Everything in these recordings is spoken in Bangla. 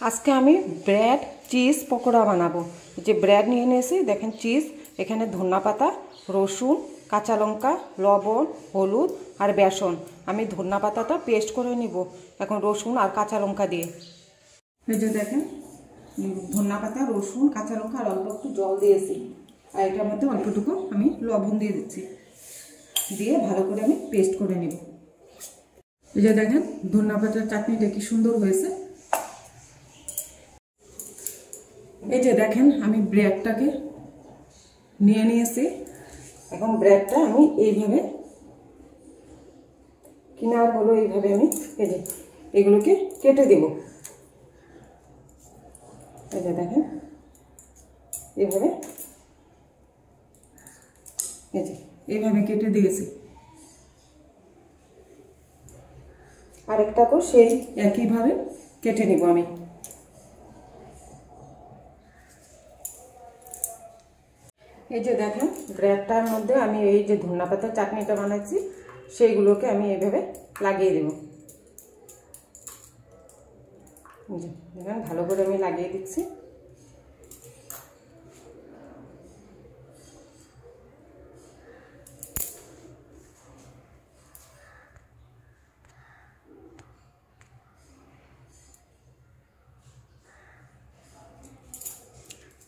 আজকে আমি ব্রেড চিজ পকোড়া বানাবো। যে ব্রেড নিয়ে নিয়েছি, দেখেন চিজ, এখানে ধনেপাতা, রসুন, কাঁচা লঙ্কা, লবণ, হলুদ আর বেসন। আমি ধনেপাতাটা পেস্ট করে নিব এখন রসুন আর কাঁচা লঙ্কা দিয়ে। এই যে দেখেন ধনেপাতা, রসুন, কাঁচা লঙ্কা আর অল্প একটু জল দিয়েছি, আর এটার মধ্যে অল্পটুকু আমি লবণ দিয়ে দিচ্ছি, দিয়ে ভালো করে আমি পেস্ট করে নিব। এই যে দেখেন ধনেপাতার চাটনিটা কি সুন্দর হয়েছে। এই যে দেখেন আমি ব্রেডটাকে নিয়ে নিয়েছি, এখন ব্রেডটা আমি এইভাবে কিনার হলো এইভাবে আমি এই যে এগুলোকে কেটে দেব। এই যে দেখেন এইভাবে, এই যে এইভাবে কেটে দিয়েছি। আরেকটাকেও সেই একইভাবে কেটে নেব আমি। এই যে দেখেন ব্রেডটার মধ্যে আমি এই যে ধনেপাতার চাটনিটা বানাচ্ছি সেইগুলোকে আমি এইভাবে লাগিয়ে দেব। দেখেন ভালো করে আমি লাগিয়ে দিচ্ছি।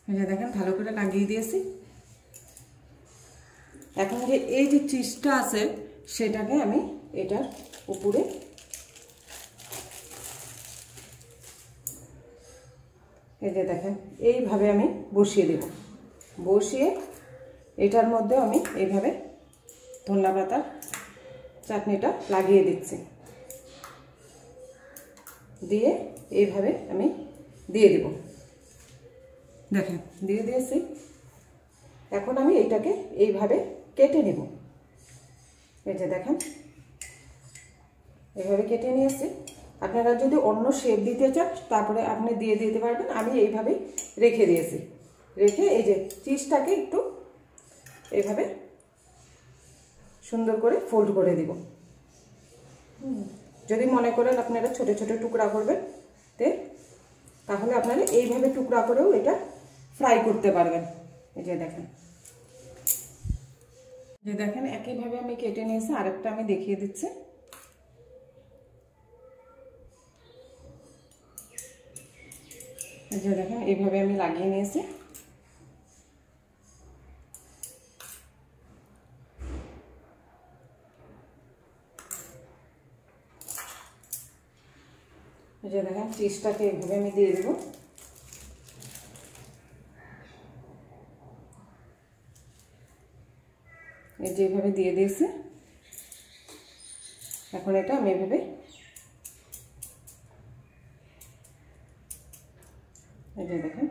এই যে দেখেন ভালো করে লাগিয়ে দিয়েছি। এখন যে এই যে চিজটা আছে সেটাকে আমি এটার উপরে এই যে দেখেন এইভাবে আমি বসিয়ে দেব। বসিয়ে এটার মধ্যে আমি এইভাবে ধনেপাতার চাটনিটা লাগিয়ে দিচ্ছি, দিয়ে এইভাবে আমি দিয়ে দেব। দেখেন দিয়ে দিয়েছি। এখন আমি এইটাকে এইভাবে কেটে নেব। এই যে দেখেন এইভাবে কেটে নিয়েছি। আপনারা যদি অন্য শেপ দিতে চান তারপরে আপনি দিয়ে দিতে পারবেন। আমি এইভাবেই রেখে দিয়েছি। রেখে এই যে চিজটাকে একটু এইভাবে সুন্দর করে ফোল্ড করে দিব। যদি মনে করেন আপনারা ছোট ছোট টুকরা করবেন তাহলে আপনারা এইভাবে টুকরা করেও এটা ফ্রাই করতে পারবেন। এই যে দেখেন, যে দেখেন একইভাবে আমি কেটে নিয়েছি। আরেকটা আমি দেখিয়ে দিচ্ছি। এই যে দেখেন এইভাবে আমি লাগিয়ে নিয়েছি। এই যে দেখেন চিজটাকে এইভাবে আমি দিয়ে দেব। এই যে এইভাবে দিয়ে দিয়েছি। এখন এটা আমি এইভাবে এই যে দেখেন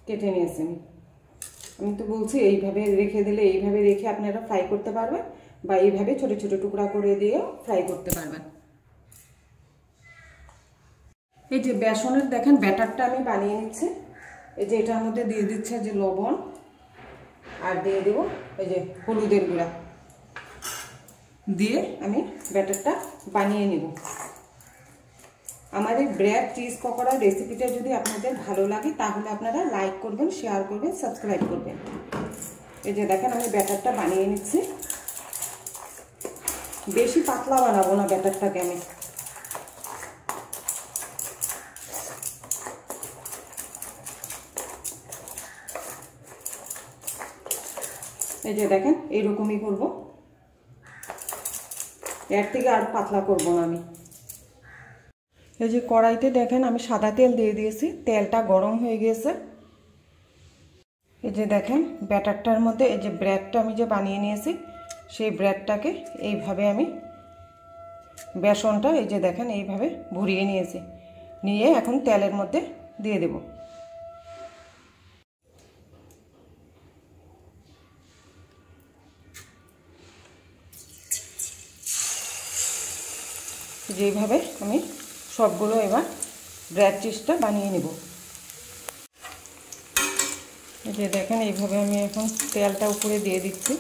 কেটে নিয়েছি। আমি তো বলছি এইভাবে রেখে দিলে, এইভাবে রেখে আপনারা ফ্রাই করতে পারবেন, বা এইভাবে ছোট ছোট টুকরা করে দিয়েও ফ্রাই করতে পারবেন। এই যে বেসনের দেখেন ব্যাটারটা আমি বানিয়ে নিচ্ছি। এই যে এটার মধ্যে দিয়ে দিচ্ছে যে লবণ, আর দিয়ে দেব এই যে হলুদের গুঁড়া, দিয়ে আমি ব্যাটারটা বানিয়ে নেব। আমার এই ব্রেড চিজ পকোড়ার রেসিপিটা যদি আপনাদের ভালো লাগে তাহলে আপনারা লাইক করবেন, শেয়ার করবেন, সাবস্ক্রাইব করবেন। এই যে দেখেন আমি ব্যাটারটা বানিয়ে নিচ্ছি। বেশি পাতলা বানাবো না ব্যাটারটাকে আমি। এই যে দেখেন এইরকমই করব, এর থেকে আর পাতলা করব না আমি। এই যে কড়াইতে দেখেন আমি সাদা তেল দিয়ে দিয়েছি, তেলটা গরম হয়ে গিয়েছে। এই যে দেখেন ব্যাটারটার মধ্যে এই যে ব্রেডটা আমি যে বানিয়ে নিয়েছি সেই ব্রেডটাকে এইভাবে আমি বেসনটা এই যে দেখেন এইভাবে ভরিয়ে নিয়েছি, নিয়ে এখন তেলের মধ্যে দিয়ে দেব। যেইভাবে আমি সবগুলো এবার ব্রেড চিজটা বানিয়ে নেব। এই যে দেখেন এইভাবে আমি এখন তেলটা উপরে দিয়ে দিচ্ছি।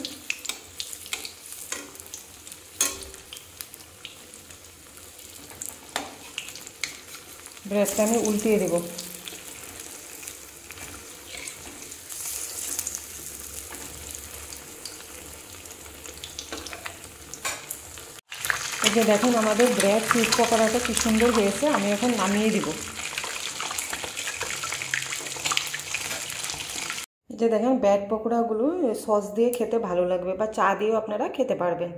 ব্রেডটা আমি উল্টিয়ে দেব। এই যে দেখুন আমাদের ব্রেড চিজ পকোড়াটা কি সুন্দর হয়েছে। আমি এখন নামিয়ে দিব। এই যে দেখেন ব্রেড পকোড়াগুলো সস দিয়ে খেতে ভালো লাগবে, বা চা দিয়েও আপনারা খেতে পারবেন।